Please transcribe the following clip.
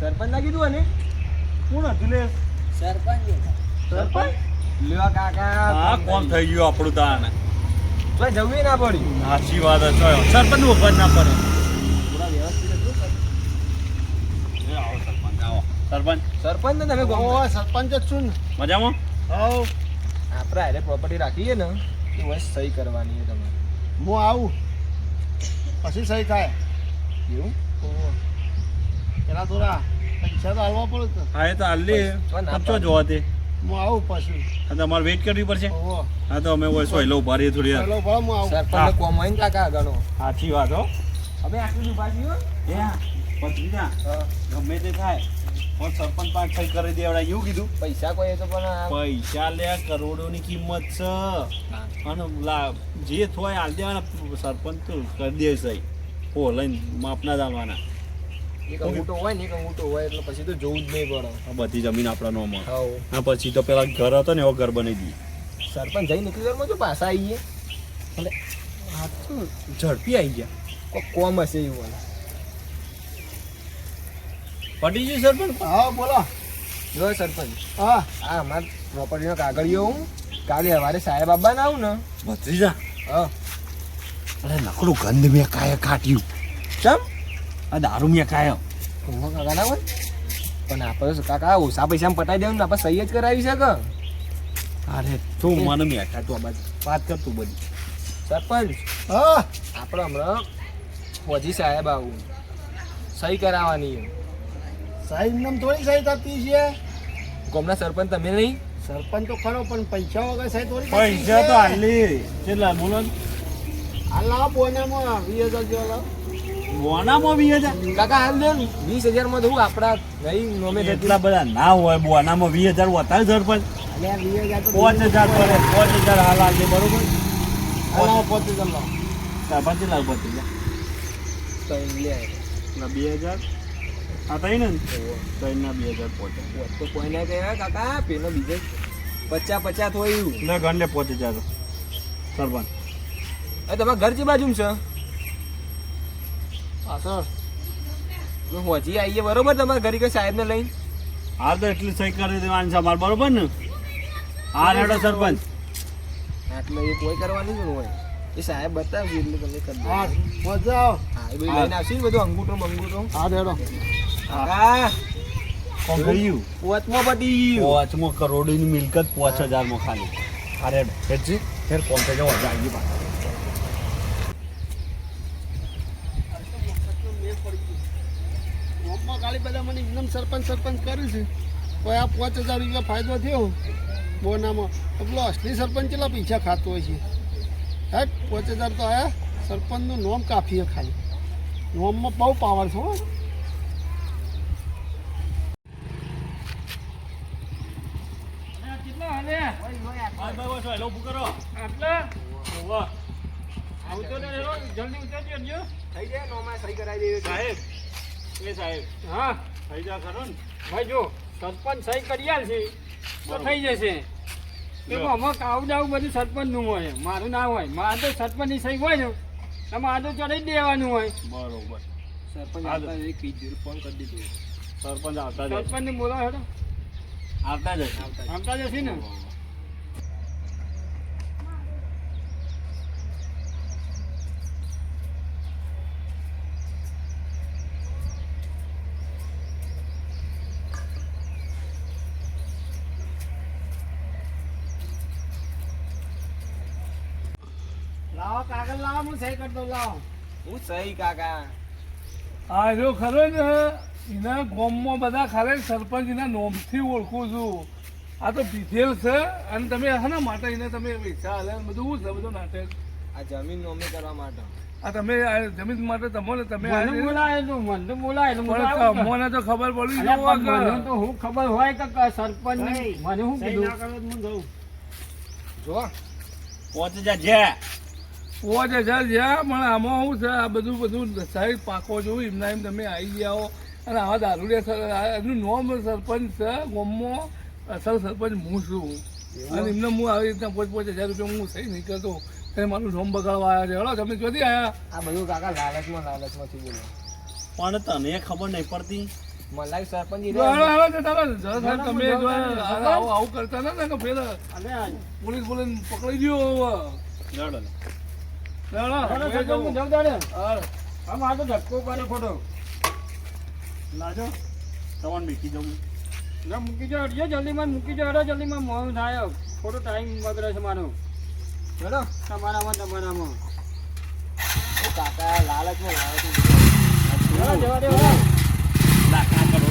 સરપંચ ના કીધું ને કોણ હતું લે? સરપંચ લ્યો કાકા હા કોમ થઈ ગયું આપણું તાને. તો જવું ના પડ્યું સાચી વાત છે. સરપંચ નું વખત ના પડે. પૂરા વ્યવસ્થિત હતું. આવો સરપંચ આવો. સરપંચ સરપંચ ને તમે સરપંચ જ છું ને. મજામાં? આપણે આરે પ્રોપર્ટી રાખીએ ને એ વસ્ત સહી કરવાની છે તમારે. હું આવું પછી સહી થાય. એવું પેલા થોડા પૈસા તો હાલવા પડે ને. હા એ તો હાલી ના ખર્ચો જોવા તે. હું આવું પછી. હા તો અમારે વેઇટ કરવી પડશે. ઓહો. હા તો અમે હોય સોયલો ઉભા રહીએ થોડી વાર. ચાલો ભલે હું આવું. સરપંચ ને કોમ હોય ને કાકા ગણો સાચી વાત હો. અમે આટલું ઉભા છીએ હો. પત્રીના ગમે તે થાય પણ સરપંચ પાંચ સહી કરી દેવડા એવું કીધું. પૈસા કોઈ તો પણ પૈસા લે કરોડોની કિંમત છે અને જે થોય હાલ દેવાના સરપંચ તો કરી દે સહી. હો લઈને માપના જાણવાના. એક અંગૂઠો હોય ને એક અંગૂઠો હોય એટલે પછી તો જોવું જ નહીં પડે. આ બધી જમીન આપણા નોમાં. હા હા પછી તો પેલા ઘર હતો ને એવો ઘર બનાવી દઈએ. સરપંચ જઈ નીકળી ઘરમાં જો પાછા આવીએ એટલે આ તો ઝડપી આવી ગયા કોઈ કોમ હશે એવું પટી ગયું સરપંચ. હા બોલો. જો સરપંચ હા હા અમારા પ્રોપર્ટીનો કાગળિયો હું કાલે સવારે સાહેબ આવવાના આવું ને ભત્રીજા હા અરે નકરું ગંધ મેં કાય કાઢ્યું. ચમ આ દારૂ મેં કાયો. ઊંઘો કાકા ના હોય પણ આપણે તો કાકા ઓછા પૈસામાં પટાઈ દેવું ને આપણે સહી જ કરાવી શકે. અરે તું મને મેં કાઢતું આ બાજુ વાત કરતું બધી. સરપંચ હા આપણે હમણાં ફોજી સાહેબ આવું સહી કરાવવાની સાહેબ નામ થોડી સહી થતી છે. ગામના સરપંચ તમે નહીં સરપંચ તો ખરો પણ પૈસા વગર સહી થોડી થતી પૈસા છે. તો હાલી કેટલા બોલો ને? હાલ લાવો બોનામાં 20,000 જેવા લાવો. બોનામાં 20,000. કાકા હાલ દે 20,000 માં દઉં આપણા નહીં નોમે એટલા બધા ના હોય બોનામાં 20,000 વધારે સરપંચ. અલ્યા 20,000 તો 5,000 પડે 5,000 હાલ આજે બરોબર. હાલ લાવો 25,000 લાવો. સરપંચ કેટલા ભત્રીજા? ના 2,000 આ થઈ ને ત્રણના 2,000 પહોંચે તો કોઈ ના કહે કાકા પેલો બીજે 50 થયું એટલે ગણને 5,000 સરપંચ. તમારા ઘર જે બાજુ છે પાછળ હોજી આવીએ બરોબર તમારા ઘરે કઈ સાહેબ ને લઈને હાલ તો એટલી સહી કરી દેવાની છે અમારે બરોબર ને. હા હેડો સરપંચ. એટલે એ કોઈ કરવાની જ ન હોય એ સાહેબ બતાવજો એટલે તમે કરી દો. હા મજા આવો. હા એ બધું લઈને આવશે ને બધું અંગૂઠો મંગૂઠો હા દેડો. કાકા કોણ ગયું? પોચમાં પતી ગયું 5 કરોડની મિલકત 5,000 માં ખાલી. અરે હેડજી ફેર કોણ થઈ જાવ આવી પાછા. ગામમાં ખાલી બધા મને એકદમ સરપંચ કર્યું છે. કોઈ આ 5,000 રૂપિયા ફાયદો થયો બોનામાં તો પેલો અસલી સરપંચ કેટલા પૈસા ખાતો હોય છે. હેટ 5,000 તો આયા. સરપંચનું નોમ કાફી છે ખાલી. નોમમાં બહુ પાવર છે હો. થઈ જાય નોમાં સહી કરાવી દેવી સાહેબ એ સાહેબ હા થઈ જા ખરો ને. ભાઈ જો સરપંચ સહી કરી આલશે તો થઈ જશે એમાં આમાં કાવું દાવું બધું સરપંચનું હોય મારું ના હોય મારે તો સરપંચની સહી હોય ને તમારે તો ચડાવી દેવાનું હોય. બરોબર. સરપંચ હા, આવતા એક કીધું ફોન કરી દીધું સરપંચ આવતા જાય. સરપંચને બોલાવો હેડો આવતા જશે. આવતા જશે ને. લાવો કાગળ લાવો હું સહી કરી દઉં લાવો. હું સહી કાકા આ જો ખરો ને એના ગામમાં બધા ખાલી સરપંચ એના નોમથી ઓળખું છું. આ તો પીધેલ છે અને તમે શાના માટે એને તમે પૈસા હાલે બધું શું છે બધું નાટક. આ જમીન નોમે કરવા માટે આ તમે આ જમીન માટે તમે તમે મને બોલાયેલું મને તો બોલાયેલું હું તો પણ આવું છું. તમને તો ખબર પડી અલ્યા જુઓ પણ મને તો હું ખબર હોય કે સરપંચ મને શું સહી કીધું ના કરો તો હું જઉં. જો 5,000 છે. 5,000 જ્યાં પણ આમાં શું છે આ બધું સાહેબ પાકો જોઉં એમના એમ તમે આવી જાઓ અને આવા દારૂડિયા એનું નોમ સરપંચ છે ગામમાં અસલ સરપંચ હું છું અને એમને હું આવી રીતના 5,000 રૂપિયા હું સહી નહીં કરતો એ મારું નોમ બગાડવા આવ્યા છે. હલો તમે જોતી આવ્યા આ બધું કાકા લાલચમાંથી બોલો પણ તને ખબર નહીં પડતી મને લાગે સરપંચ ઈ જો હાલો, રહ્યા. હાલો, તો ચાલો, જરા સાહેબ તમે જો આવું કરતા ના ને કે પેલા અને આ પોલીસ પકડી ગયો હવે. લડો ને. ચાલો, ચાલો, હવે સરપંચ જવું. હું જાઉં તારે. હા. આમ આ તો ધક્કો કરે ખોટો. લાજો તમારે મીઠી જવું ના મૂકી જો હટજો, જલ્દીમાં મૂકી જો હટો, જલ્દીમાં મોડું થાય ખોટો ટાઈમ બગડે છે મારો હેલો તમારામાં કાકા લાલચમાં લાવે છે. જવા દે હવે. લાખા કરો